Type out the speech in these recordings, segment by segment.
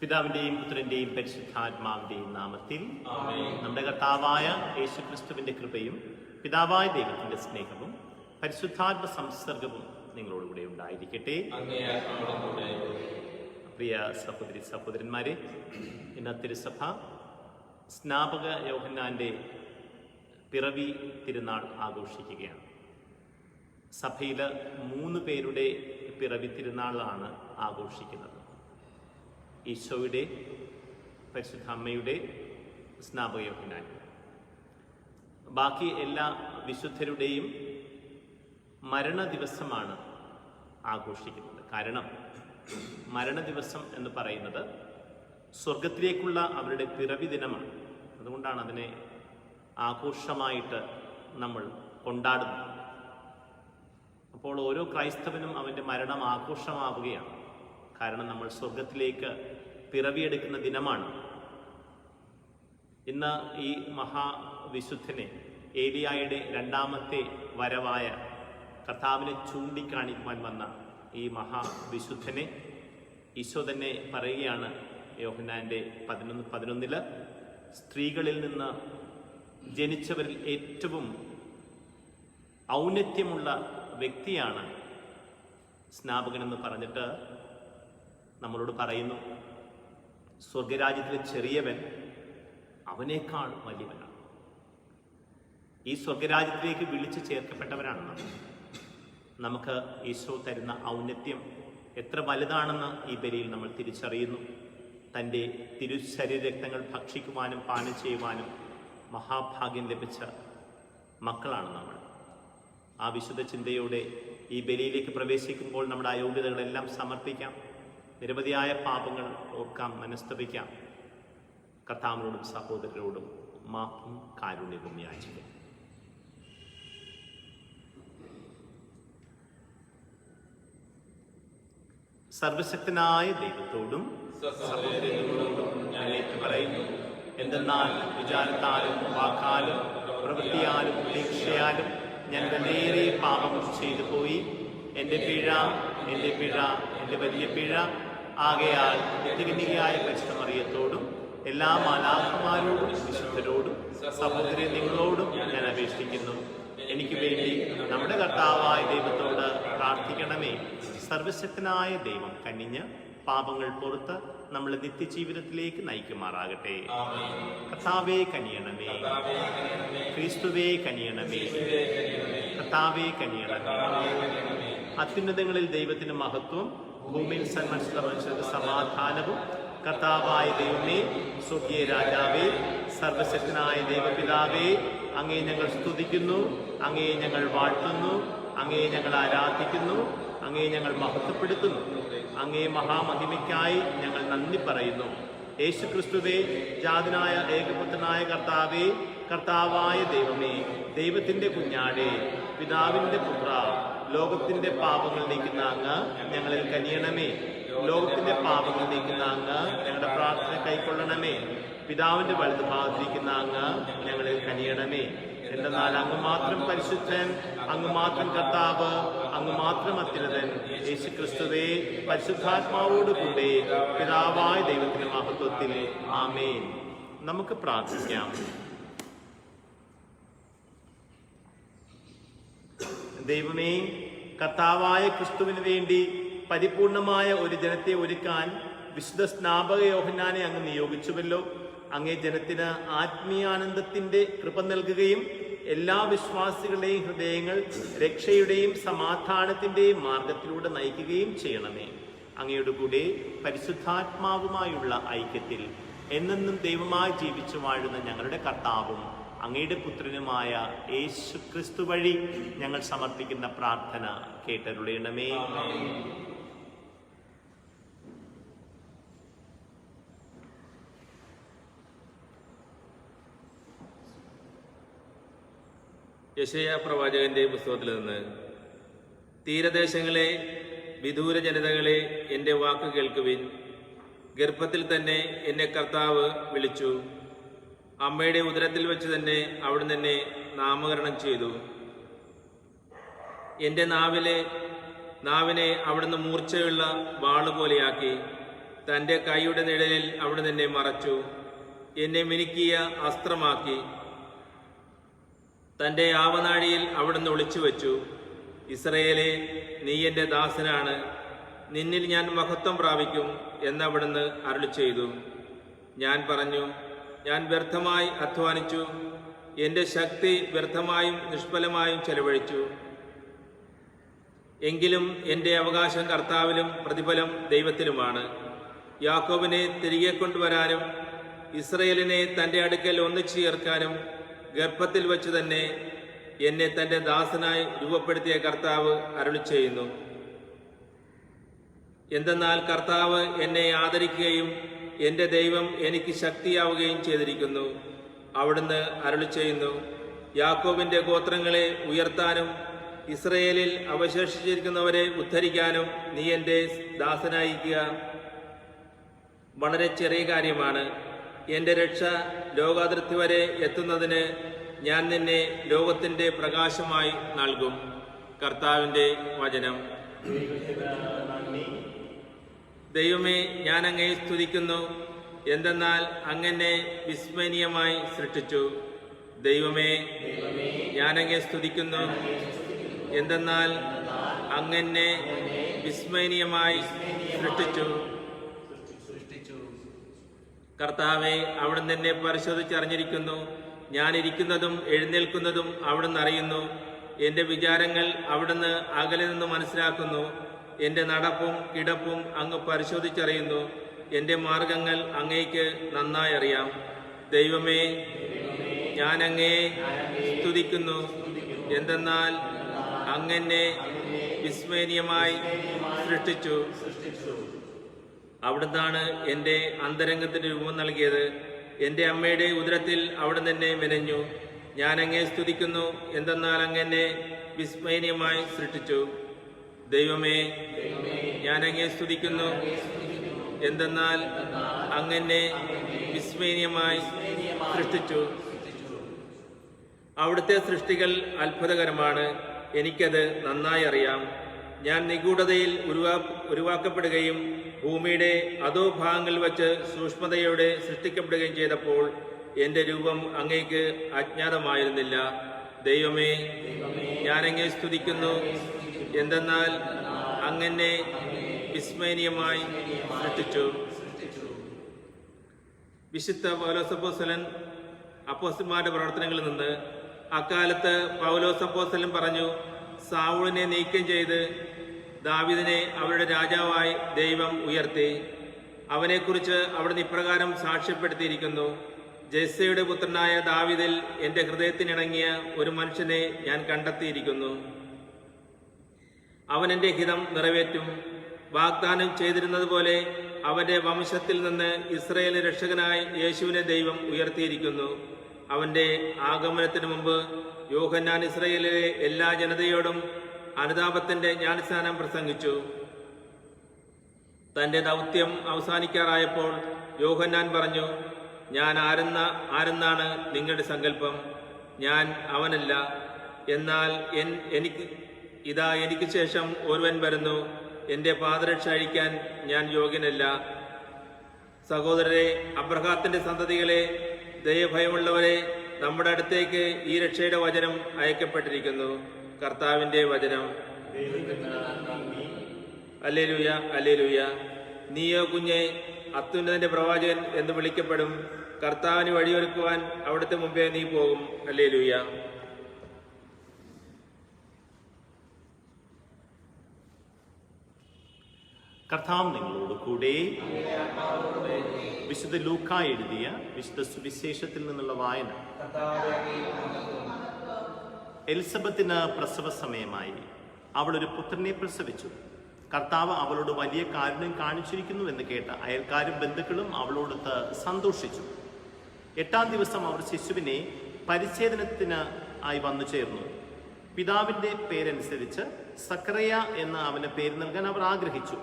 പിതാവിന്റെയും പുത്രന്റെയും പരിശുദ്ധാത്മാവിന്റെയും നാമത്തിൽ നമ്മുടെ കർത്താവായ യേശുക്രിസ്തുവിന്റെ കൃപയും പിതാവായ ദൈവത്തിന്റെ സ്നേഹവും പരിശുദ്ധാത്മ സംസർഗവും നിങ്ങളോടുകൂടെ ഉണ്ടായിരിക്കട്ടെ. പ്രിയ സഹോദരി സഹോദരന്മാരെ, ഇന്ന് തിരുസഭ സ്നാപക യോഹന്നാന്റെ പിറവി തിരുനാൾ ആഘോഷിക്കുകയാണ്. സഭയിൽ 3 പേരുടെ പിറവി തിരുനാളാണ് ആഘോഷിക്കുന്നത്. ഈശോയുടെ, പരിശുദ്ധ അമ്മയുടെ, സ്നാപക യോഹന്നാൻ. ബാക്കി എല്ലാ വിശുദ്ധരുടെയും മരണ ദിവസമാണ് ആഘോഷിക്കുന്നത്. കാരണം മരണ ദിവസം എന്ന് പറയുന്നത് സ്വർഗത്തിലേക്കുള്ള അവരുടെ പിറവി ദിനമാണ്. അതുകൊണ്ടാണ് അതിനെ ആഘോഷമായിട്ട് നമ്മൾ കൊണ്ടാടുന്നത്. അപ്പോൾ ഓരോ ക്രൈസ്തവനും അവൻ്റെ മരണം ആഘോഷമാവുകയാണ്. കാരണം നമ്മൾ സ്വർഗത്തിലേക്ക് പിറവിയെടുക്കുന്ന ദിനമാണ്. ഇന്ന് ഈ മഹാവിശുദ്ധനെ, ഏലിയായുടെ 2ാമത്തെ വരവായ കർത്താവിനെ ചൂണ്ടിക്കാണിക്കുവാൻ വന്ന ഈ മഹാവിശുദ്ധനെ ഈശോ തന്നെ പറയുകയാണ് യോഹന്നാന്റെ 11:11, സ്ത്രീകളിൽ നിന്ന് ജനിച്ചവരിൽ ഏറ്റവും ഔന്നത്യമുള്ള വ്യക്തിയാണ് സ്നാപകനെന്ന് പറഞ്ഞിട്ട് നമ്മളോട് പറയുന്നു, സ്വർഗരാജ്യത്തിലെ ചെറിയവൻ അവനേക്കാൾ വലിയവനാണ്. ഈ സ്വർഗരാജ്യത്തിലേക്ക് വിളിച്ചു ചേർക്കപ്പെട്ടവരാണ് നമുക്ക് ഈശോ തരുന്ന ഔന്നത്യം എത്ര വലുതാണെന്ന് ഈ ബലിയിൽ നമ്മൾ തിരിച്ചറിയുന്നു. തൻ്റെ തിരുശരീരരക്തങ്ങൾ ഭക്ഷിക്കുവാനും പാനം ചെയ്യുവാനും മഹാഭാഗ്യം ലഭിച്ച മക്കളാണ് നമ്മൾ. ആ വിശുദ്ധ ചിന്തയോടെ ഈ ബലിയിലേക്ക് പ്രവേശിക്കുമ്പോൾ നമ്മുടെ അയോഗ്യതകളെല്ലാം സമർപ്പിക്കാം. നിരവധിയായ പാപങ്ങൾ ഓർക്കാം, മനസ്തപിക്കാം. കർത്താവിനോടും സഹോദരരോടും മാപ്പും കാരുണ്യവും യാചിക്കാം. സർവശക്തനായ ദൈവത്തോടും സഹോദരങ്ങളോടും ഞാൻ പറയുന്നു, എന്തെന്നാൽ വിചാരത്താലും വാക്കാലും പ്രവൃത്തിയാലും ഉപേക്ഷയാലും ഞാൻ വളരെയേറെ പാപം ചെയ്തു പോയി. എൻ്റെ പിഴ എൻ്റെ വലിയ പിഴ. ആകയാൽ നിത്യകന്യകയായ പരിശുദ്ധ മറിയത്തോടും എല്ലാ മാലാഖമാരോടും വിശുദ്ധരോടും സഹോദരി നിങ്ങളോടും ഞാൻ അപേക്ഷിക്കുന്നു, എനിക്ക് വേണ്ടി നമ്മുടെ കർത്താവായ ദൈവത്തോട് പ്രാർത്ഥിക്കണമേ. സർവശക്തനായ ദൈവം കനിഞ്ഞ് പാപങ്ങൾ പുറത്ത് നമ്മളെ നിത്യജീവിതത്തിലേക്ക് നയിക്കുമാറാകട്ടെ. കർത്താവേ കനിയണമേ, ക്രിസ്തുവേ കനിയണമേ, കർത്താവേ കനിയണമേ. അത്യുന്നതങ്ങളിൽ ദൈവത്തിന് മഹത്വം, ഭൂമിയിൽ സന്മനുഷ്യർക്ക് സമാധാനവും. കർത്താവായ ദൈവമേ, സ്വർഗീയ രാജാവേ, സർവശക്തനായ ദൈവപിതാവേ, അങ്ങയെ ഞങ്ങൾ സ്തുതിക്കുന്നു, അങ്ങയെ ഞങ്ങൾ വാഴ്ത്തുന്നു, അങ്ങയെ ഞങ്ങൾ ആരാധിക്കുന്നു, അങ്ങയെ ഞങ്ങൾ മഹത്വപ്പെടുത്തുന്നു. അങ്ങേ മഹാമഹിമയ്ക്കായി ഞങ്ങൾ നന്ദി പറയുന്നു. യേശുക്രിസ്തുവേ, ജാതനായ ഏകപുത്രനായ കർത്താവേ, കർത്താവായ ദൈവമേ, ദൈവത്തിന്റെ കുഞ്ഞാടേ, പിതാവിന്റെ പുത്ര, ലോകത്തിന്റെ പാപങ്ങൾ നീക്കുന്ന അങ്ങ് ഞങ്ങളിൽ കനിയണമേ. ലോകത്തിന്റെ പാപങ്ങൾ നീക്കുന്ന അങ്ങ് ഞങ്ങളുടെ പ്രാർത്ഥന കൈക്കൊള്ളണമേ. പിതാവിന്റെ വലതുഭാഗത്തിരിക്കുന്ന അങ്ങ് ഞങ്ങളിൽ കനിയണമേ. എന്തെന്നാൽ അങ്ങ് മാത്രം പരിശുദ്ധൻ, അങ്ങ് മാത്രം കർത്താവ്, അങ്ങ് മാത്രം അത്യുന്നതൻ. യേശുക്രിസ്തുവേ, പരിശുദ്ധാത്മാവോട് കൂടെ പിതാവായ ദൈവത്തിന്റെ മഹത്വത്തിൽ ആമേൻ. നമുക്ക് പ്രാർത്ഥിക്കാം. ദൈവമേ, കർത്താവായ ക്രിസ്തുവിന് വേണ്ടി പരിപൂർണമായ ഒരു ജനത്തെ ഒരുക്കാൻ വിശുദ്ധ സ്നാപക യോഹന്നാനെ അങ്ങ് നിയോഗിച്ചുവല്ലോ. അങ്ങേ ജനത്തിന് ആത്മീയാനന്ദത്തിന്റെ കൃപ നൽകുകയും എല്ലാ വിശ്വാസികളുടെയും ഹൃദയങ്ങൾ രക്ഷയുടെയും സമാധാനത്തിന്റെയും മാർഗത്തിലൂടെ നയിക്കുകയും ചെയ്യണമേ. അങ്ങയുടെ കൂടെ പരിശുദ്ധാത്മാവുമായുള്ള ഐക്യത്തിൽ എന്നെന്നും ദൈവമായി ജീവിച്ചു വാഴുന്ന ഞങ്ങളുടെ കർത്താവും അങ്ങയുടെ പുത്രനുമായ യേശുക്രിസ്തു വഴി ഞങ്ങൾ സമർപ്പിക്കുന്ന പ്രാർത്ഥന കേട്ടരുളയണമേ. യെശയ്യാ പ്രവാചകന്റെ പുസ്തകത്തിൽ നിന്ന്, തീരദേശങ്ങളെ, വിദൂര ജനതകളെ, എൻ്റെ വാക്ക് കേൾക്കുവിൻ. ഗർഭത്തിൽ തന്നെ എന്നെ കർത്താവ് വിളിച്ചു. അമ്മയുടെ ഉദരത്തിൽ വെച്ച് തന്നെ അവിടുന്ന് എന്നെ നാമകരണം ചെയ്തു. എൻ്റെ നാവിനെ അവിടുന്ന് മൂർച്ചയുള്ള വാളുപോലെയാക്കി. തൻ്റെ കൈയുടെ നിഴലിൽ അവിടുന്ന് എന്നെ മറച്ചു. എന്നെ മിനുക്കിയ അസ്ത്രമാക്കി തൻ്റെ ആവനാഴിയിൽ അവിടുന്ന് ഒളിച്ചു വച്ചു. ഇസ്രയേലേ, നീ എൻ്റെ ദാസനാണ്, നിന്നിൽ ഞാൻ മഹത്വം പ്രാപിക്കും എന്നവിടുന്ന് അരുളി ചെയ്തു. ഞാൻ പറഞ്ഞു, ഞാൻ വ്യർത്ഥമായി അധ്വാനിച്ചു, എൻ്റെ ശക്തി വ്യർത്ഥമായും നിഷ്ഫലമായും ചെലവഴിച്ചു. എങ്കിലും എൻ്റെ അവകാശം കർത്താവിലും പ്രതിഫലം ദൈവത്തിലുമാണ്. യാക്കോബിനെ തിരികെ കൊണ്ടുവരാനും ഇസ്രയേലിനെ തൻ്റെ അടുക്കൽ ഒന്നിച്ചു ചേർക്കാനും ഗർഭത്തിൽ വച്ച് തന്നെ എന്നെ തൻ്റെ ദാസനായി രൂപപ്പെടുത്തിയ കർത്താവ് അരുളി ചെയ്യുന്നു. എന്തെന്നാൽ കർത്താവ് എന്നെ ആദരിക്കുകയും എൻ്റെ ദൈവം എനിക്ക് ശക്തിയാവുകയും ചെയ്തിരിക്കുന്നു. അവിടുന്ന് അരുളി ചെയ്യുന്നു, യാക്കോബിൻ്റെ ഗോത്രങ്ങളെ ഉയർത്താനും ഇസ്രയേലിൽ അവശേഷിച്ചിരിക്കുന്നവരെ ഉദ്ധരിക്കാനും നീ എൻ്റെ ദാസനായിരിക്കുക. വളരെ ചെറിയ കാര്യമാണ്. എൻ്റെ രക്ഷ ലോകാതിർത്തി വരെ എത്തുന്നതിന് ഞാൻ നിന്നെ ലോകത്തിൻ്റെ പ്രകാശമായി നൽകും. കർത്താവിൻ്റെ വചനം. ദൈവമേ, ഞാൻ അങ്ങയെ സ്തുതിക്കുന്നു, എന്തെന്നാൽ അങ്ങെന്നെ വിസ്മരണീയമായി സൃഷ്ടിച്ചു. ദൈവമേ, ഞാൻ അങ്ങയെ സ്തുതിക്കുന്നു, എന്തെന്നാൽ അങ്ങെന്നെ വിസ്മരണീയമായി സൃഷ്ടിച്ചു. കർത്താവെ, അവിടുന്ന് എന്നെ പരിശോധിച്ചറിഞ്ഞിരിക്കുന്നു. ഞാൻ ഇരിക്കുന്നതും എഴുന്നേൽക്കുന്നതും അവിടുന്ന് അറിയുന്നു. എൻ്റെ വിചാരങ്ങൾ അവിടുന്ന് അകലെ നിന്ന് മനസ്സിലാക്കുന്നു. എൻ്റെ നടപ്പും കിടപ്പും അങ്ങ് പരിശോധിച്ചറിയുന്നു. എൻ്റെ മാർഗങ്ങൾ അങ്ങേക്ക് നന്നായി അറിയാം. ദൈവമേ, ഞാൻ അങ്ങയെ സ്തുതിക്കുന്നു, എന്തെന്നാൽ അങ്ങെന്നെ വിസ്മരണീയമായി സൃഷ്ടിച്ചു. അവിടുന്നാണ് എൻ്റെ അന്തരംഗത്തിന് രൂപം നൽകിയത്. എൻ്റെ അമ്മയുടെ ഉദരത്തിൽ അവിടുന്ന് എന്നെ മെനഞ്ഞു. ഞാൻ അങ്ങയെ സ്തുതിക്കുന്നു, എന്തെന്നാൽ അങ്ങെന്നെ വിസ്മരണീയമായി സൃഷ്ടിച്ചു. ദൈവമേ, ഞാൻ അങ്ങയെ സ്തുതിക്കുന്നു, എന്തെന്നാൽ അങ്ങെന്നെ വിസ്മരണീയമായി സൃഷ്ടിച്ചു. അവിടുത്തെ സൃഷ്ടികൾ അത്ഭുതകരമാണ്, എനിക്കത് നന്നായി അറിയാം. ഞാൻ നിഗൂഢതയിൽ ഉരുവാക്കപ്പെടുകയും ഭൂമിയുടെ അധോഭാഗങ്ങളിൽ വച്ച് സൂക്ഷ്മതയോടെ സൃഷ്ടിക്കപ്പെടുകയും ചെയ്തപ്പോൾ എൻ്റെ രൂപം അങ്ങേക്ക് അജ്ഞാതമായിരുന്നില്ല. ദൈവമേ, ഞാൻ അങ്ങയെ സ്തുതിക്കുന്നു, എന്തെന്നാൽ അങ്ങെന്നെ വിസ്മരണീയമായി സൃഷ്ടിച്ചു. വിശുദ്ധ പൗലോസ് അപ്പോസ്തലൻ അപ്പോസ്തലന്മാരുടെ പ്രവർത്തനങ്ങളിൽ നിന്ന് അക്കാലത്ത് പൗലോസ് അപ്പോസ്തലൻ പറഞ്ഞു, സാവൂളിനെ നീക്കം ചെയ്ത് ദാവീദിനെ അവരുടെ രാജാവായി ദൈവം ഉയർത്തി. അവനെക്കുറിച്ച് അവിടുന്ന് ഇപ്രകാരം സാക്ഷ്യപ്പെടുത്തിയിരിക്കുന്നു, ജെസ്സയുടെ പുത്രനായ ദാവീദിൽ എൻ്റെ ഹൃദയത്തിനിണങ്ങിയ ഒരു മനുഷ്യനെ ഞാൻ കണ്ടെത്തിയിരിക്കുന്നു. അവൻ എൻ്റെ ഹിതം നിറവേറ്റും. വാഗ്ദാനം ചെയ്തിരുന്നത് പോലെ അവൻ്റെ വംശത്തിൽ നിന്ന് ഇസ്രയേലിന് രക്ഷകനായി യേശുവിനെ ദൈവം ഉയർത്തിയിരിക്കുന്നു. അവൻ്റെ ആഗമനത്തിന് മുമ്പ് യോഹന്നാൻ ഇസ്രയേലിലെ എല്ലാ ജനതയോടും അനുതാപത്തിന്റെ ജ്ഞാനസ്നാനം പ്രസംഗിച്ചു. തന്റെ ദൗത്യം അവസാനിക്കാറായപ്പോൾ യോഹന്നാൻ പറഞ്ഞു, ഞാൻ ആരെന്നാണ് നിങ്ങളുടെ സങ്കല്പം? ഞാൻ അവനല്ല, എന്നാൽ എനിക്ക് ശേഷം ഒരുവൻ വരുന്നു, എൻ്റെ പാദരക്ഷ അഴിക്കാൻ ഞാൻ യോഗ്യനല്ല. സഹോദരരെ, അബ്രഹാത്തിന്റെ സന്തതികളെ, ദൈവഭയമുള്ളവരെ, നമ്മുടെ അടുത്തേക്ക് ഈ രക്ഷയുടെ വചനം അയക്കപ്പെട്ടിരിക്കുന്നു. കർത്താവിന്റെ വചനം. Hallelujah, hallelujah. നീയോ കുഞ്ഞെ അത്യുന്നതന്റെ പ്രവാചകൻ എന്ന് വിളിക്കപ്പെടും. കർത്താവിന് വഴിയൊരുക്കുവാൻ അവിടുത്തെ മുമ്പേ നീ പോകും. ഹല്ലേലൂയ. കർത്താവ് നിങ്ങളോട് കൂടെ. വിശുദ്ധ ലൂക്ക എഴുതിയ വിശുദ്ധ സുവിശേഷത്തിൽ നിന്നുള്ള വായന. എലിസബത്തിന് പ്രസവ സമയമായി. അവൾ ഒരു പുത്രനെ പ്രസവിച്ചു. കർത്താവ് അവളോട് വലിയ കാരുണ്യം കാണിച്ചിരിക്കുന്നു എന്ന് കേട്ട അയൽക്കാരും ബന്ധുക്കളും അവളോടൊത്ത് സന്തോഷിച്ചു. 8-ാം ദിവസം അവർ ശിശുവിനെ പരിച്ഛേദനത്തിന് ആയി വന്നു ചേർന്നു. പിതാവിന്റെ പേരനുസരിച്ച് സക്കറിയ എന്ന് അവന് പേര് നൽകാൻ അവർ ആഗ്രഹിച്ചു.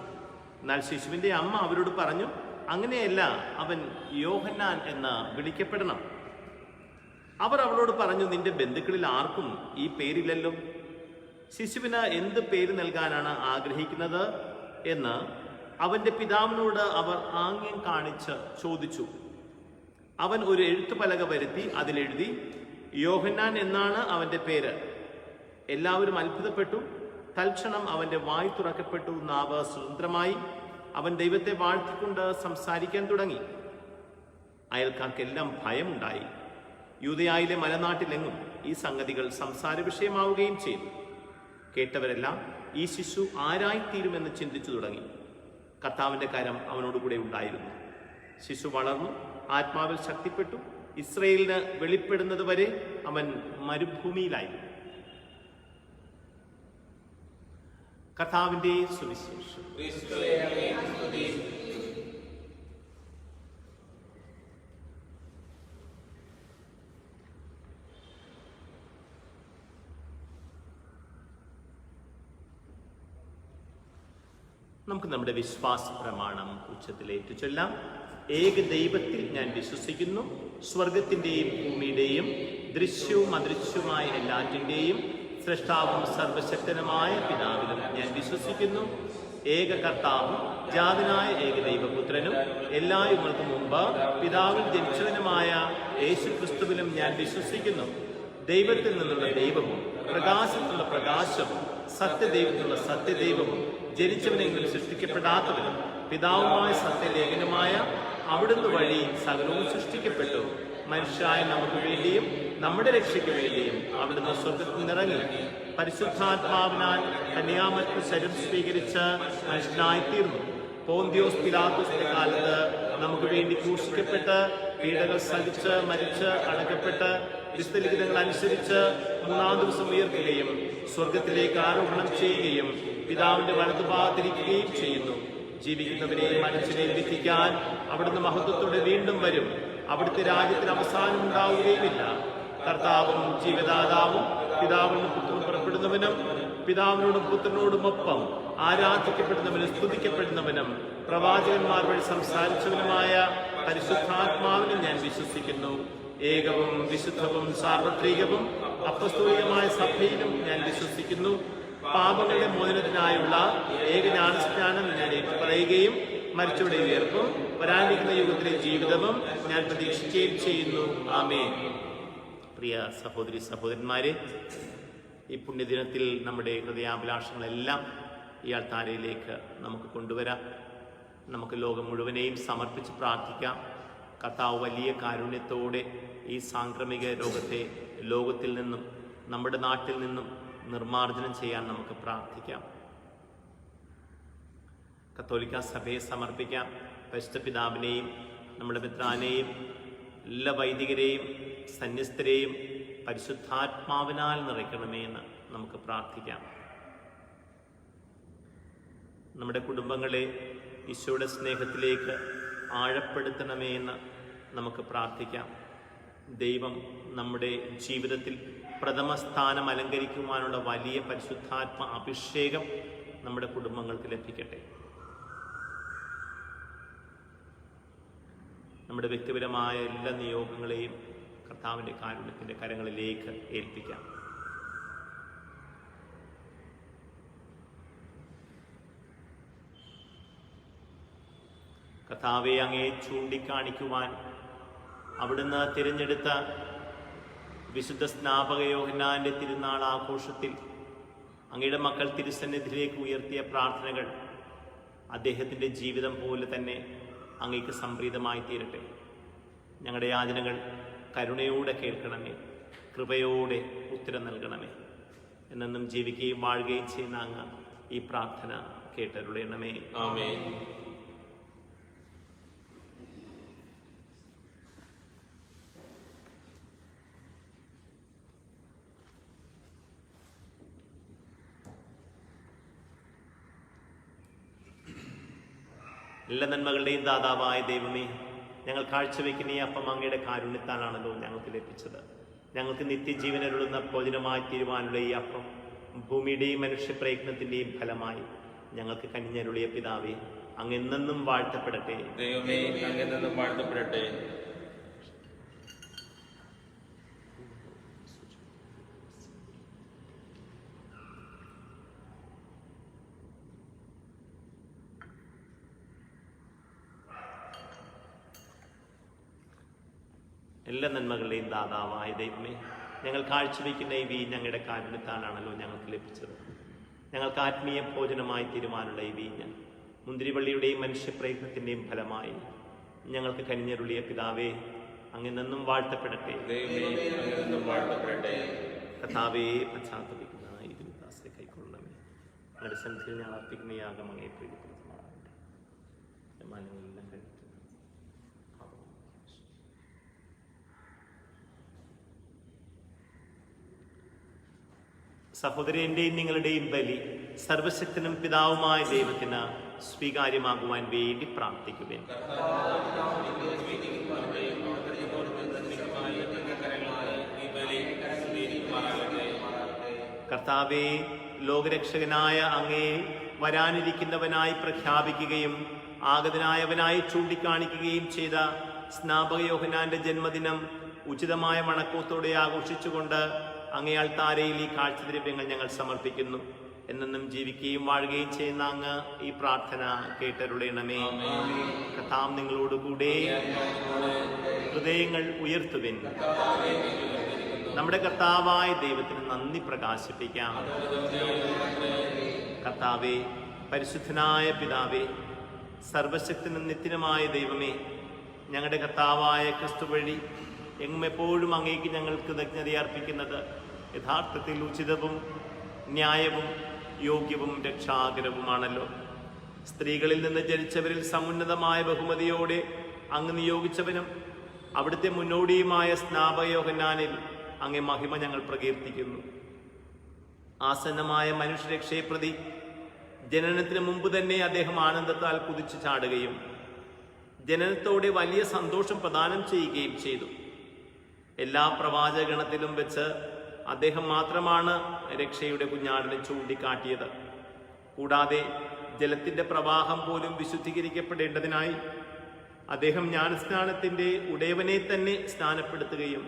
എന്നാൽ ശിശുവിന്റെ അമ്മ അവരോട് പറഞ്ഞു, അങ്ങനെയല്ല, അവൻ യോഹന്നാൻ എന്ന് വിളിക്കപ്പെടണം. അവർ അവളോട് പറഞ്ഞു, നിന്റെ ബന്ധുക്കളിൽ ആർക്കും ഈ പേരില്ലല്ലോ. ശിശുവിന് എന്ത് പേര് നൽകാനാണ് ആഗ്രഹിക്കുന്നത് എന്ന് അവന്റെ പിതാവിനോട് അവർ ആംഗ്യം കാണിച്ച് ചോദിച്ചു. അവൻ ഒരു എഴുത്തുപലക വരുത്തി അതിലെഴുതി, യോഹന്നാൻ എന്നാണ് അവന്റെ പേര്. എല്ലാവരും അത്ഭുതപ്പെട്ടു. തൽക്ഷണം അവന്റെ വായ് തുറക്കപ്പെട്ടു, നാവ് സ്വതന്ത്രമായി. അവൻ ദൈവത്തെ വാഴ്ത്തിക്കൊണ്ട് സംസാരിക്കാൻ തുടങ്ങി. അയൽക്കാർക്കെല്ലാം ഭയമുണ്ടായി. യൂദയായിലെ മലനാട്ടിലെങ്ങും ഈ സംഗതികൾ സംസാര വിഷയമാവുകയും ചെയ്തു. കേട്ടവരെല്ലാം ഈ ശിശു ആരായിത്തീരുമെന്ന് ചിന്തിച്ചു തുടങ്ങി. കർത്താവിന്റെ കരം അവനോടുകൂടെ ഉണ്ടായിരുന്നു. ശിശു വളർന്നു, ആത്മാവിൽ ശക്തിപ്പെട്ടു. ഇസ്രയേലിന് വെളിപ്പെടുന്നത് വരെ അവൻ മരുഭൂമിയിലായിരുന്നു. കർത്താവിന്റെ സുവിശേഷം. നമുക്ക് നമ്മുടെ വിശ്വാസ പ്രമാണം ഉച്ചത്തിലേറ്റു ചൊല്ലാം. ഏക ദൈവത്തിൽ ഞാൻ വിശ്വസിക്കുന്നു, സ്വർഗത്തിന്റെയും ഭൂമിയുടെയും ദൃശ്യവും അദൃശ്യവുമായ എല്ലാറ്റിന്റെയും സൃഷ്ടാവും സർവശക്തനുമായ പിതാവിലും ഞാൻ വിശ്വസിക്കുന്നു. ഏക കർത്താവും ജാതനായ ഏകദൈവപുത്രനും എല്ലാ യുഗങ്ങൾക്കും മുമ്പ് പിതാവിൽ ജനിച്ചവനുമായ യേശു ക്രിസ്തുവിലും ഞാൻ വിശ്വസിക്കുന്നു. ദൈവത്തിൽ നിന്നുള്ള ദൈവവും പ്രകാശത്തിലുള്ള പ്രകാശവും സത്യദൈവത്തിലുള്ള സത്യദൈവവും ജനിച്ചവനെങ്കിലും സൃഷ്ടിക്കപ്പെടാത്തവനും പിതാവുമായ സത്യലേഖനമായ അവിടുന്ന് വഴി സകലവും സൃഷ്ടിക്കപ്പെട്ടു. മനുഷ്യരായ നമുക്ക് വേണ്ടിയും നമ്മുടെ രക്ഷയ്ക്ക് വേണ്ടിയും അവിടുന്ന് സ്വർഗത്തിൽ നിന്നിറങ്ങി പരിശുദ്ധാത്മാവിനാൽ കന്യാമറിയത്തിൽ ശരീരം സ്വീകരിച്ച് മനുഷ്യനായിത്തീർന്നു. പോന്തിയോസ് പിലാത്തോസിന്റെ കാലത്ത് നമുക്ക് വേണ്ടി ക്രൂശിക്കപ്പെട്ട് പീഡകൾ സഹിച്ച് മരിച്ച് അടക്കപ്പെട്ട് വിശുദ്ധലിഖിതങ്ങൾ അനുസരിച്ച് മൂന്നാം ദിവസം ഉയർത്തുകയും സ്വർഗത്തിലേക്ക് ആരോഹണം ചെയ്യുകയും പിതാവിന്റെ വലതുഭാഗത്തിരിക്കുകയും ചെയ്യുന്നു. ജീവിക്കുന്നവരെയും മനുഷ്യരെയും വിധിക്കാൻ അവിടുന്ന് മഹത്വത്തോടെ വീണ്ടും വരും. അവിടുത്തെ രാജ്യത്തിന് അവസാനം ഉണ്ടാവുകയുമില്ല. കർത്താവും ജീവദാതാവും പിതാവിനും പുത്രനും പുറപ്പെടുന്നവനും പിതാവിനോടും പുത്രനോടും ഒപ്പം ആരാധിക്കപ്പെടുന്നവനും സ്തുതിക്കപ്പെടുന്നവനും പ്രവാചകന്മാർ വഴി സംസാരിച്ചവനുമായ പരിശുദ്ധാത്മാവിനും ഞാൻ വിശ്വസിക്കുന്നു. ഏകവും വിശുദ്ധവും സാർവത്രികവും അപ്പസ്തോലികമായ സഭയിലും ഞാൻ വിശ്വസിക്കുന്നു. പാപങ്ങളുടെ മോചനത്തിനായുള്ള ഏകജ്ഞാനസ്നാനം ഞാൻ ഏറ്റുപറയുകയും മരിച്ചവരുടെ ഉയർപ്പും വരാനിരിക്കുന്ന യുഗത്തിലെ ജീവിതവും ഞാൻ പ്രതീക്ഷിക്കുകയും ചെയ്യുന്നു. ആമേൻ. പ്രിയ സഹോദരി സഹോദരന്മാരെ, ഈ പുണ്യദിനത്തിൽ നമ്മുടെ ഹൃദയാഭിലാഷങ്ങളെല്ലാം ഈ അൾത്താരയിലേക്ക് നമുക്ക് കൊണ്ടുവരാം. നമുക്ക് ലോകം മുഴുവനെയും സമർപ്പിച്ച് പ്രാർത്ഥിക്കാം. കർത്താവ് വലിയ കാരുണ്യത്തോടെ ഈ സാംക്രമിക രോഗത്തെ ലോകത്തിൽ നിന്നും നമ്മുടെ നാട്ടിൽ നിന്നും നിർമ്മാർജ്ജനം ചെയ്യാൻ നമുക്ക് പ്രാർത്ഥിക്കാം. കത്തോലിക്ക സഭയെ സമർപ്പിക്കാം. പരിശുദ്ധ പിതാവിനെയും നമ്മുടെ മിത്രാനെയും എല്ലാ വൈദികരെയും സന്യസ്തരെയും പരിശുദ്ധാത്മാവിനാൽ നിറയ്ക്കണമേ എന്ന് നമുക്ക് പ്രാർത്ഥിക്കാം. നമ്മുടെ കുടുംബങ്ങളെ ഈശോയുടെ സ്നേഹത്തിലേക്ക് ആഴപ്പെടുത്തണമേ എന്ന് നമുക്ക് പ്രാർത്ഥിക്കാം. ദൈവം നമ്മുടെ ജീവിതത്തിൽ പ്രഥമ സ്ഥാനം അലങ്കരിക്കുവാനുള്ള വലിയ പരിശുദ്ധാത്മ അഭിഷേകം നമ്മുടെ കുടുംബങ്ങൾക്ക് ലഭിക്കട്ടെ. നമ്മുടെ വ്യക്തിപരമായ എല്ലാ നിയോഗങ്ങളെയും കർത്താവിൻ്റെ കാരുണ്യത്തിൻ്റെ കരങ്ങളിലേക്ക് ഏൽപ്പിക്കാം. കർത്താവെ, അങ്ങയെ ചൂണ്ടിക്കാണിക്കുവാൻ അവിടുന്ന് തിരഞ്ഞെടുത്ത വിശുദ്ധ സ്നാപക യോഹന്നാന്റെ തിരുനാൾ ആഘോഷത്തിൽ അങ്ങയുടെ മക്കൾ തിരുസന്നിധിയിലേക്ക് ഉയർത്തിയ പ്രാർത്ഥനകൾ അദ്ദേഹത്തിൻ്റെ ജീവിതം പോലെ തന്നെ അങ്ങേക്ക് സംപ്രീതമായി തീരട്ടെ. ഞങ്ങളുടെ യാചനകൾ കരുണയോടെ കേൾക്കണമേ, കൃപയോടെ ഉത്തരം നൽകണമേ. എന്നെന്നും ജീവിക്കുകയും വാഴുകയും ചെയ്യുന്ന അങ്ങ് ഈ പ്രാർത്ഥന കേട്ടരുളയണമേ. ആമേൻ. എല്ലാ നന്മകളുടെയും ദാതാവായ ദൈവമേ, ഞങ്ങൾ കാഴ്ചവെക്കുന്ന ഈ അപ്പം അങ്ങയുടെ കാരുണ്യത്താലാണല്ലോ ഞങ്ങൾക്ക് ലഭിച്ചത്. ഞങ്ങൾക്ക് നിത്യജീവനരുളുന്ന ഭോജനമായി തീരുവാനുള്ള ഈ അപ്പം ഭൂമിയുടെയും മനുഷ്യപ്രയത്നത്തിൻ്റെയും ഫലമായി ഞങ്ങൾക്ക് കനിഞ്ഞരുളിയ പിതാവേ, അങ്ങ് എന്നെന്നും വാഴ്ത്തപ്പെടട്ടെ. ദൈവമേ, അങ്ങ് എന്നെന്നും വാഴ്ത്തപ്പെടട്ടെ. എല്ലാ നന്മകളുടെയും ദാതാവായ ദൈവമേ, ഞങ്ങൾ കാഴ്ചവെക്കുന്ന ഈ വീഞ്ഞ് ഞങ്ങളുടെ കാരുണ്യത്താലാണല്ലോ ഞങ്ങൾക്ക് ലഭിച്ചത്. ഞങ്ങൾക്ക് ആത്മീയ ഭോജനമായി തീരുമാനമുള്ള ഈ വീഞ്ഞ് മുന്തിരിവള്ളിയുടെയും മനുഷ്യപ്രയത്നത്തിൻ്റെയും ഫലമായി ഞങ്ങൾക്ക് കനിഞ്ഞരുളിയ പിതാവേ, അങ്ങ് നിന്നും വാഴ്ത്തപ്പെടട്ടെ. കർത്താവേ, പശ്ചാത്തപിക്കുന്ന ഈ ദാസരെ കൈക്കൊള്ളണമേ. ഞങ്ങളുടെ സന്ധിയിൽ ഞങ്ങൾ അർപ്പിക്കുന്ന യാഗം അങ്ങേ പ്രീതിപ്പെടുത്തുമാറാകട്ടെ. മാനങ്ങളെല്ലാം കഴിച്ചു സഹോദരന്റെയും നിങ്ങളുടെയും ബലി സർവശക്തനും പിതാവുമായ ദൈവത്തിന് സ്വീകാര്യമാകുവാൻ വേണ്ടി പ്രാർത്ഥിക്കുവിൻ. കർത്താവേ, ലോകരക്ഷകനായ അങ്ങയെ വരാനിരിക്കുന്നവനായി പ്രഖ്യാപിക്കുകയും ആഗതനായവനായി ചൂണ്ടിക്കാണിക്കുകയും ചെയ്ത സ്നാപക യോഹന്നാന്റെ ജന്മദിനം ഉചിതമായ മണക്കോത്തോടെ ആഘോഷിച്ചുകൊണ്ട് അങ്ങേ അൾത്താരയിൽ ഈ കാഴ്ചദ്രവ്യങ്ങൾ ഞങ്ങൾ സമർപ്പിക്കുന്നു. എന്നെന്നും ജീവിക്കുകയും വാഴുകയും ചെയ്യുന്ന അങ്ങ് ഈ പ്രാർത്ഥന കേട്ടരുളയണമേ. കർത്താവ് നിങ്ങളോടുകൂടെ. ഹൃദയങ്ങൾ ഉയർത്തുവിൻ. നമ്മുടെ കർത്താവായ ദൈവത്തിന് നന്ദി പ്രകാശിപ്പിക്കാം. കർത്താവേ, പരിശുദ്ധനായ പിതാവേ, സർവശക്തനും നിത്യനുമായ ദൈവമേ, ഞങ്ങളുടെ കർത്താവായ ക്രിസ്തു വഴി എങ്ങും എപ്പോഴും അങ്ങേക്ക് ഞങ്ങൾ കൃതജ്ഞത അർപ്പിക്കുന്നത് യഥാർത്ഥത്തിൽ ഉചിതവും ന്യായവും യോഗ്യവും രക്ഷാകരവുമാണല്ലോ. സ്ത്രീകളിൽ നിന്ന് ജനിച്ചവരിൽ സമുന്നതമായ ബഹുമതിയോടെ അങ്ങ് നിയോഗിച്ചവനും അവിടുത്തെ മുന്നോടിയുമായ സ്നാപക യോഹന്നാനിൽ അങ്ങേ മഹിമ ഞങ്ങൾ പ്രകീർത്തിക്കുന്നു. ആസന്നമായ മനുഷ്യരക്ഷയെ പ്രതി ജനനത്തിന് മുമ്പ് തന്നെ അദ്ദേഹം ആനന്ദത്താൽ കുതിച്ചു ചാടുകയും ജനനത്തോടെ വലിയ സന്തോഷം പ്രദാനം ചെയ്യുകയും ചെയ്തു. എല്ലാ പ്രവാചകഗണത്തിലും വെച്ച് അദ്ദേഹം മാത്രമാണ് രക്ഷയുടെ കുഞ്ഞാടിനെ ചൂണ്ടിക്കാട്ടിയത്. കൂടാതെ ജലത്തിന്റെ പ്രവാഹം പോലും വിശുദ്ധീകരിക്കപ്പെടേണ്ടതിനായി അദ്ദേഹം ജ്ഞാനസ്നാനത്തിന്റെ ഉടയവനെ തന്നെ സ്നാനപ്പെടുത്തുകയും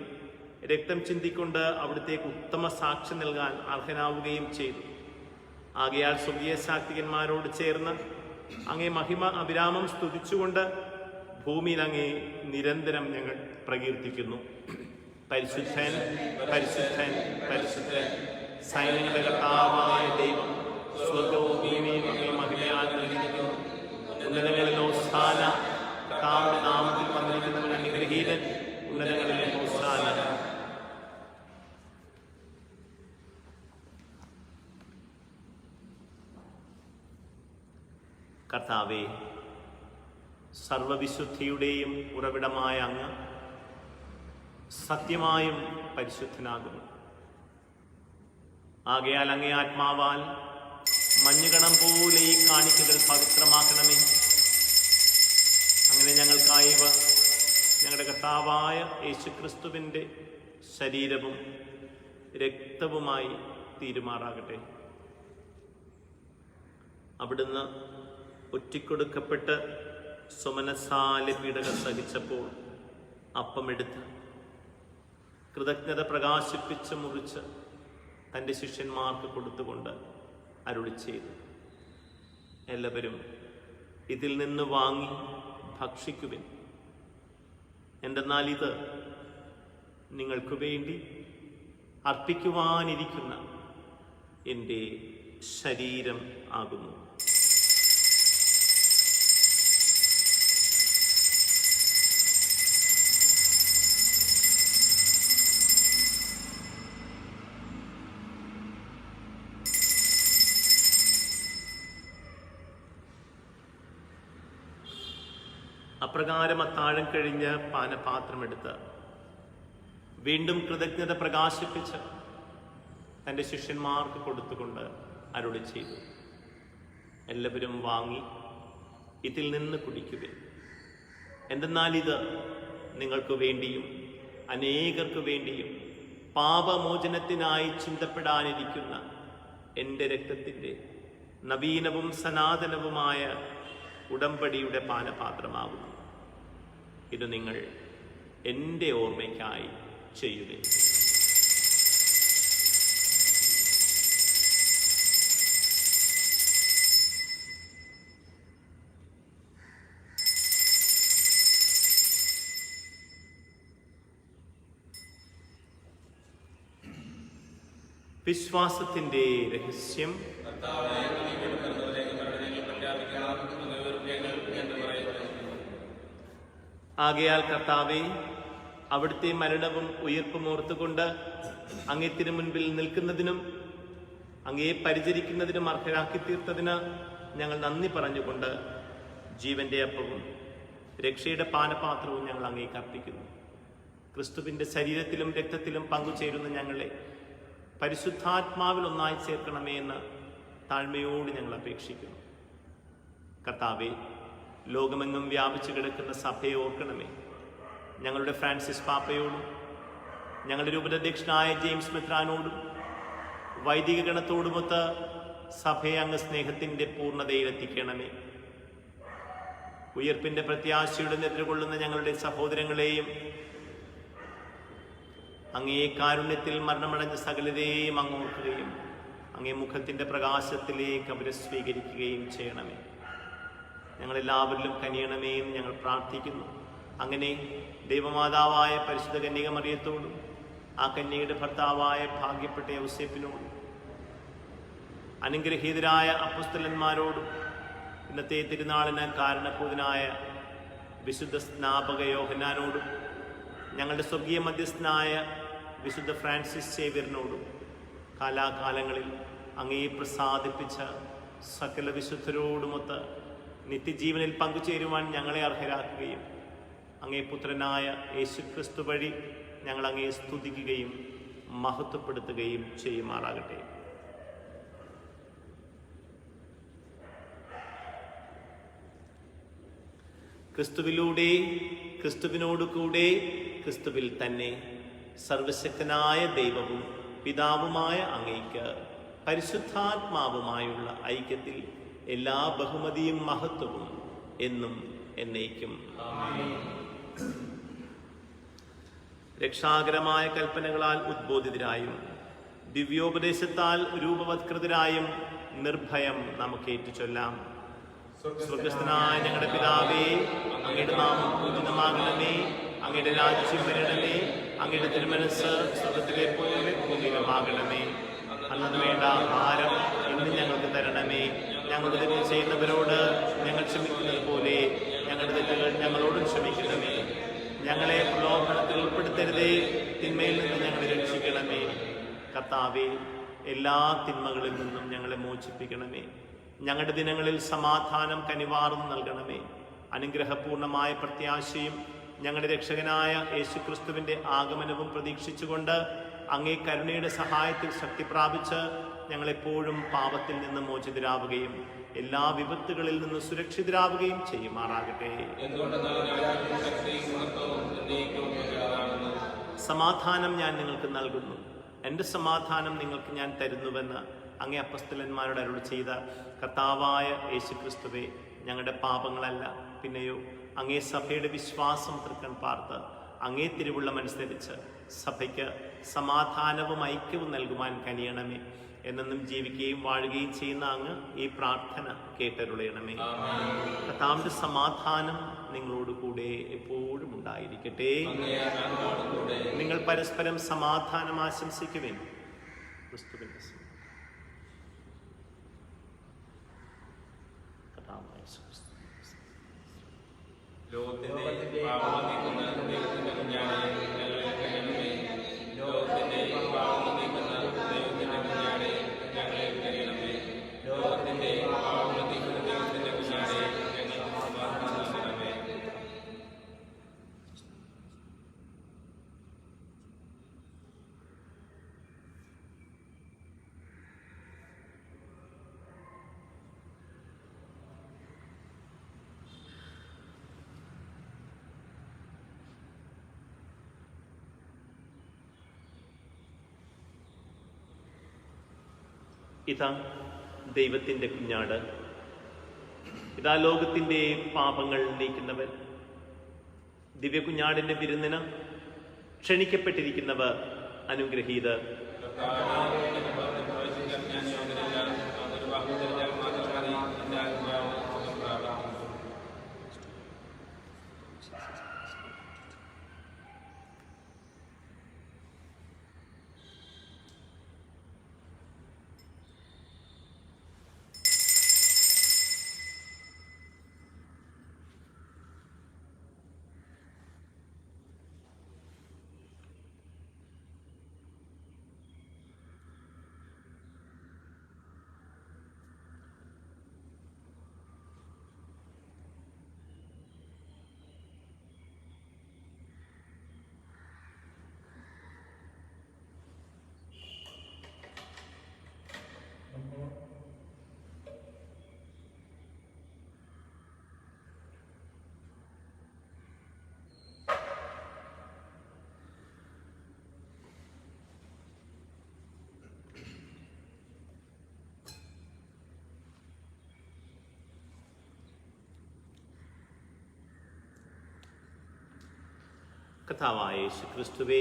രക്തം ചിന്തിക്കൊണ്ട് അവിടുത്തേക്ക് ഉത്തമ സാക്ഷ്യം നൽകാൻ അർഹനാവുകയും ചെയ്തു. ആകയാൽ സ്വർഗീയ ശാക്തികന്മാരോട് ചേർന്ന് അങ്ങേ മഹിമ അവിരാമം സ്തുതിച്ചുകൊണ്ട് ഭൂമിയിൽ അങ്ങേ നിരന്തരം ഞങ്ങൾ പ്രകീർത്തിക്കുന്നു. പരിശുദ്ധൻ, പരിശുദ്ധൻ, പരിശുദ്ധൻ, സൈന്യങ്ങളുടെ കർത്താവായ ദൈവം സ്വർഗവും ഭൂമിയും അങ്ങേ മഹിമയാൽ നിറഞ്ഞിരിക്കുന്നു. ഉന്നതങ്ങളിൽ ഹോസാന. കർത്താവിന്റെ നാമത്തിൽ വന്നിരിക്കുന്നവൻ അനുഗ്രഹീതൻ. ഉന്നതങ്ങളിൽ ഹോസാന. കർത്താവേ, സർവവിശുദ്ധിയുടെയും ഉറവിടമായ അങ്ങ് സത്യമായും പരിശുദ്ധനാകുന്നു. ആകയാൽ അങ്ങേ ആത്മാവാൽ മഞ്ഞുകണം പോലെ ഈ കാണിക്കകൾ പവിത്രമാക്കണമേ. അങ്ങനെ ഞങ്ങൾക്കായവ ഞങ്ങളുടെ കർത്താവായ യേശുക്രിസ്തുവിൻ്റെ ശരീരവും രക്തവുമായി തീരുമാറാകട്ടെ. അവിടുന്ന് ഒറ്റിക്കൊടുക്കപ്പെട്ട് സുമനസാലെ പീഡകൾ സഹിച്ചപ്പോൾ അപ്പമെടുത്ത് കൃതജ്ഞത പ്രകാശിപ്പിച്ച് മുറിച്ച് തൻ്റെ ശിഷ്യന്മാർക്ക് കൊടുത്തുകൊണ്ട് അരുളി ചെയ്തു, എല്ലാവരും ഇതിൽ നിന്ന് വാങ്ങി ഭക്ഷിക്കുവിൻ. എന്തെന്നാൽ ഇത് നിങ്ങൾക്ക് വേണ്ടി അർപ്പിക്കുവാനിരിക്കുന്ന എൻ്റെ ശരീരം ആകുന്നു. അപ്രകാരം അത്താഴം കഴിഞ്ഞ് പാനപാത്രമെടുത്ത് വീണ്ടും കൃതജ്ഞത പ്രകാശിപ്പിച്ച് തൻ്റെ ശിഷ്യന്മാർക്ക് കൊടുത്തുകൊണ്ട് അരുളി ചെയ്തു, എല്ലാവരും വാങ്ങി ഇതിൽ നിന്ന് കുടിക്കുവിൻ. എന്തെന്നാൽ ഇത് നിങ്ങൾക്ക് വേണ്ടിയും അനേകർക്ക് വേണ്ടിയും പാപമോചനത്തിനായി ചിന്തപ്പെടാനിരിക്കുന്ന എൻ്റെ രക്തത്തിൻ്റെ നവീനവും സനാതനവുമായ ഉടമ്പടിയുടെ പാനപാത്രമാകുന്നു. ഇത് നിങ്ങൾ എൻ്റെ ഓർമ്മയ്ക്കായി ചെയ്യുവിൻ. വിശ്വാസത്തിന്റെ രഹസ്യം. ആകയാൽ കർത്താവേ, അവിടുത്തെ മരണവും ഉയർപ്പും ഓർത്തുകൊണ്ട് അങ്ങേ തിരുമുൻപിൽ നിൽക്കുന്നതിനും അങ്ങയെ പരിചരിക്കുന്നതിനും അർഹരാക്കി തീർത്തതിന് ഞങ്ങൾ നന്ദി പറഞ്ഞുകൊണ്ട് ജീവന്റെ അപ്പവും രക്ഷയുടെ പാനപാത്രവും ഞങ്ങൾ അങ്ങേക്ക് അർപ്പിക്കുന്നു. ക്രിസ്തുവിന്റെ ശരീരത്തിലും രക്തത്തിലും പങ്കുചേരുന്ന ഞങ്ങളെ പരിശുദ്ധാത്മാവിൽ ഒന്നായി ചേർക്കണമേ എന്ന് താഴ്മയോട് ഞങ്ങൾ അപേക്ഷിക്കുന്നു. കർത്താവെ, ലോകമെങ്ങും വ്യാപിച്ചു കിടക്കുന്ന സഭയെ ഓർക്കണമേ. ഞങ്ങളുടെ ഫ്രാൻസിസ് പാപ്പയോടും ഞങ്ങളുടെ രൂപതാധ്യക്ഷനായ ജെയിംസ് മെത്രാനോടും വൈദിക ഗണത്തോടുമൊത്ത് സഭയെ അങ്ങ് സ്നേഹത്തിന്റെ പൂർണ്ണതയിലെത്തിക്കണമേ. ഉയർപ്പിന്റെ പ്രത്യാശയുടെ നിദ്രകൊള്ളുന്ന ഞങ്ങളുടെ സഹോദരങ്ങളെയും അങ്ങേ കാരുണ്യത്തിൽ മരണമടഞ്ഞ സകലരെയും അങ്ങ് ഓർക്കുകയും അങ്ങേ മുഖത്തിന്റെ പ്രകാശത്തിലേക്ക് അവരെ സ്വീകരിക്കുകയും ചെയ്യണമേ. ഞങ്ങളെല്ലാവരിലും കനിയണമേ എന്ന് ഞങ്ങൾ പ്രാർത്ഥിക്കുന്നു. അങ്ങനെ ദൈവമാതാവായ പരിശുദ്ധ കന്യക മറിയത്തോടും ആ കന്യകയുടെ ഭർത്താവായ ഭാഗ്യപ്പെട്ട യൗസേപ്പിനോടും അനുഗ്രഹീതരായ അപ്പോസ്തലന്മാരോടും ഇന്നത്തെ തിരുനാളിന് കാരണഭൂതനായ വിശുദ്ധ സ്നാപക യോഹന്നാനോടും ഞങ്ങളുടെ സ്വർഗീയ മധ്യസ്ഥനായ വിശുദ്ധ ഫ്രാൻസിസ് സേവ്യറിനോടും കാലാകാലങ്ങളിൽ അങ്ങയെ പ്രസാദിപ്പിച്ച സകല വിശുദ്ധരോടുമൊത്ത് നിത്യജീവനിൽ പങ്കുചേരുവാൻ ഞങ്ങളെ അർഹരാക്കുകയും അങ്ങേ പുത്രനായ യേശുക്രിസ്തു വഴി ഞങ്ങൾ അങ്ങയെ സ്തുതിക്കുകയും മഹത്വപ്പെടുത്തുകയും ചെയ്യുമാറാകട്ടെ. ക്രിസ്തുവിലൂടെ, ക്രിസ്തുവിനോട് കൂടെ, ക്രിസ്തുവിൽ തന്നെ സർവശക്തനായ ദൈവവും പിതാവുമായ അങ്ങേക്ക് പരിശുദ്ധാത്മാവുമായുള്ള ഐക്യത്തിൽ എല്ലാ ബഹുമതിയും മഹത്വവും എന്നും എന്നേക്കും. രക്ഷാകരമായ കൽപ്പനകളാൽ ഉദ്ബോധിതരായും ദിവ്യോപദേശത്താൽ രൂപവത്കൃതരായും നിർഭയം നമുക്ക് ഏറ്റുചൊല്ലാം. സ്വർഗസ്ഥനായ ഞങ്ങളുടെ പിതാവേ, അങ്ങയുടെ നാമം പൂജിതമാകണമേ, അങ്ങയുടെ രാജ്യം വരണമേ, അങ്ങയുടെ തിരുമനസ്സ് സ്വർഗത്തിലെ പോലെ ഭൂമിയിലുമാകണമേ. അന്നു വേണ്ട ആഹാരം ഇന്ന് ഞങ്ങൾക്ക് തരണമേ. ഞങ്ങളുടെ തെറ്റ് ചെയ്യുന്നവരോട് ഞങ്ങൾ ക്ഷമിക്കുന്നത് പോലെ ഞങ്ങളുടെ തെറ്റുകൾ ഞങ്ങളോടും ക്ഷമിക്കണമേ. ഞങ്ങളെ പ്രലോഭനത്തിൽ ഉൾപ്പെടുത്തരുതേ, തിന്മയിൽ നിന്ന് ഞങ്ങളെ രക്ഷിക്കണമേ. കർത്താവേ, എല്ലാ തിന്മകളിൽ നിന്നും ഞങ്ങളെ മോചിപ്പിക്കണമേ. ഞങ്ങളുടെ ദിനങ്ങളിൽ സമാധാനം കനിവാറും നൽകണമേ. അനുഗ്രഹപൂർണമായ പ്രത്യാശയും ഞങ്ങളുടെ രക്ഷകനായ യേശുക്രിസ്തുവിന്റെ ആഗമനവും പ്രതീക്ഷിച്ചുകൊണ്ട് അങ്ങേ കരുണയുടെ സഹായത്തിൽ ശക്തി പ്രാപിച്ച് ഞങ്ങളെപ്പോഴും പാപത്തിൽ നിന്ന് മോചിതരാവുകയും എല്ലാ വിപത്തുകളിൽ നിന്ന് സുരക്ഷിതരാവുകയും ചെയ്യുമാറാകട്ടെ. സമാധാനം ഞാൻ നിങ്ങൾക്ക് നൽകുന്നു, എൻ്റെ സമാധാനം നിങ്ങൾക്ക് ഞാൻ തരുന്നുവെന്ന് അങ്ങേ അപ്പസ്തലന്മാരോട് അരുളി ചെയ്ത കർത്താവായ യേശുക്രിസ്തുവേ, ഞങ്ങളുടെ പാപങ്ങളല്ല പിന്നെയോ അങ്ങേ സഭയുടെ വിശ്വാസം തൃക്കൺ പാർത്ത് അങ്ങേ തിരുവുള്ളമനുസരിച്ച് സഭയ്ക്ക് സമാധാനവും ഐക്യവും നൽകുവാൻ കനിയണമേ. എന്നെന്നും ജീവിക്കുകയും വാഴുകയും ചെയ്യുന്ന അങ്ങ് ഈ പ്രാർത്ഥന കേട്ടരുളയണമേ. കർത്താവിന്റെ സമാധാനം നിങ്ങളോടുകൂടെ എപ്പോഴും ഉണ്ടായിരിക്കട്ടെ. നിങ്ങൾ പരസ്പരം സമാധാനം ആശംസിക്കുവിൻ. ക്രിസ്തുവിന്റെ ലോകത്തിന്റെ പാപം നീക്കുന്ന ദൈവത്തിന്റെ കുഞ്ഞാണേ, ഞങ്ങളെ കനിയണമേ. ലോകത്തിന്റെ പാപം നീക്കുന്ന ദൈവത്തിന്റെ കുഞ്ഞാണേ, ഞങ്ങളെ കനിയണമേ. ലോകത്തിന്റെ പാപം നീക്കുന്ന ദൈവത്തിന്റെ കുഞ്ഞാണേ, ഞങ്ങൾക്ക് സമാധാനം നൽകണമേ. ഇതാ ദൈവത്തിൻ്റെ കുഞ്ഞാട്, ഇതാ ലോകത്തിൻ്റെ പാപങ്ങൾ നീക്കുന്നവൻ. ദിവ്യ കുഞ്ഞാടിൻ്റെ വിരുന്നിന് ക്ഷണിക്കപ്പെട്ടിരിക്കുന്നവർ അനുഗ്രഹീതർ. കർത്താവായ യേശു ക്രിസ്തുവേ,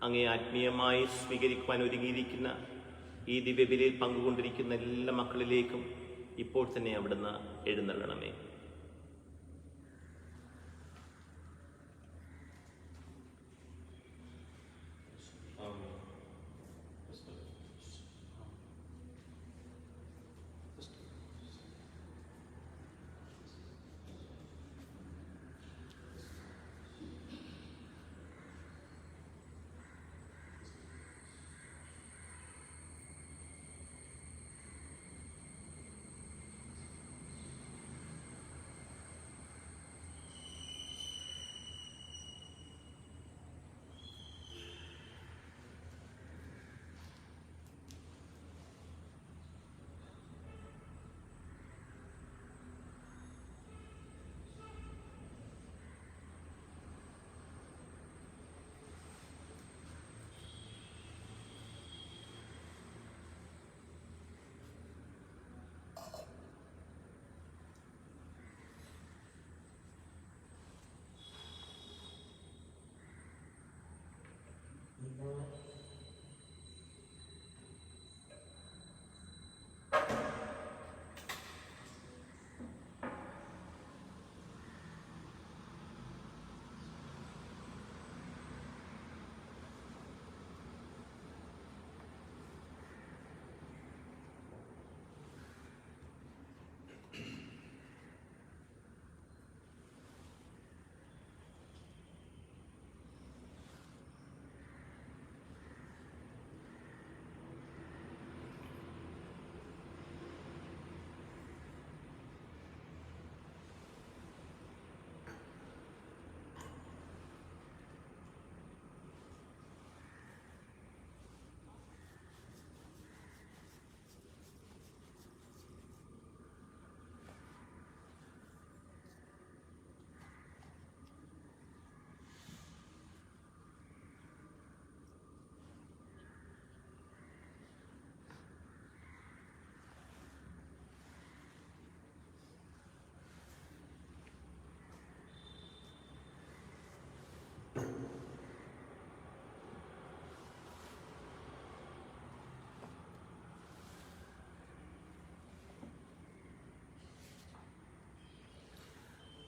അങ്ങേ ആത്മീയമായി സ്വീകരിക്കുവാൻ ഒരുങ്ങിയിരിക്കുന്ന ഈ ദിവ്യബലിയിൽ പങ്കുകൊണ്ടിരിക്കുന്ന എല്ലാ മക്കളിലേക്കും ഇപ്പോൾ തന്നെ അവിടുന്ന് എഴുന്നള്ളണമേ.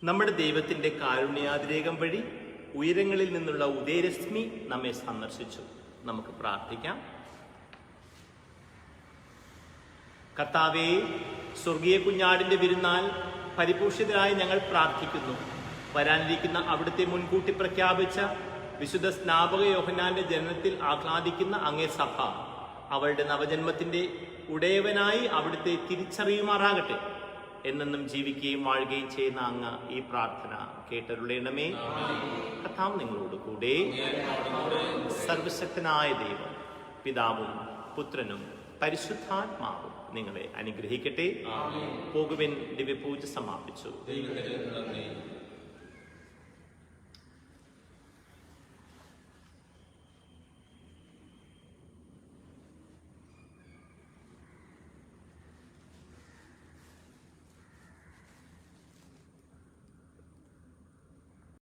നമ്മുടെ ദൈവത്തിൻ്റെ കാരുണ്യാതിരേകം വഴി ഉയരങ്ങളിൽ നിന്നുള്ള ഉദയരശ്മി നമ്മെ സന്ദർശിച്ചു. നമുക്ക് പ്രാർത്ഥിക്കാം. കർത്താവേ, സ്വർഗീയ കുഞ്ഞാടിന്റെ വിരുന്നാൽ പരിപോഷിതരായി ഞങ്ങൾ പ്രാർത്ഥിക്കുന്നു. വരാനിരിക്കുന്ന അവിടുത്തെ മുൻകൂട്ടി പ്രഖ്യാപിച്ച വിശുദ്ധ സ്നാപക യോഹന്നാന്റെ ജനനത്തിൽ ആഹ്ലാദിക്കുന്ന അങ്ങേ സഭ അവളുടെ നവജന്മത്തിന്റെ ഉടയവനായി അവിടുത്തെ തിരിച്ചറിയുമാറാകട്ടെ. എന്നെന്നും ജീവിക്കുകയും വാഴുകയും ചെയ്യുന്ന അങ്ങ് ഈ പ്രാർത്ഥന കേട്ടരുളേണമേ. കർത്താവ് നിങ്ങളോട് കൂടെ. സർവശക്തനായ ദൈവം പിതാവും പുത്രനും പരിശുദ്ധാത്മാവും നിങ്ങളെ അനുഗ്രഹിക്കട്ടെ. പോകുവിൻ, ദിവ്യപൂജ സമാപിച്ചു.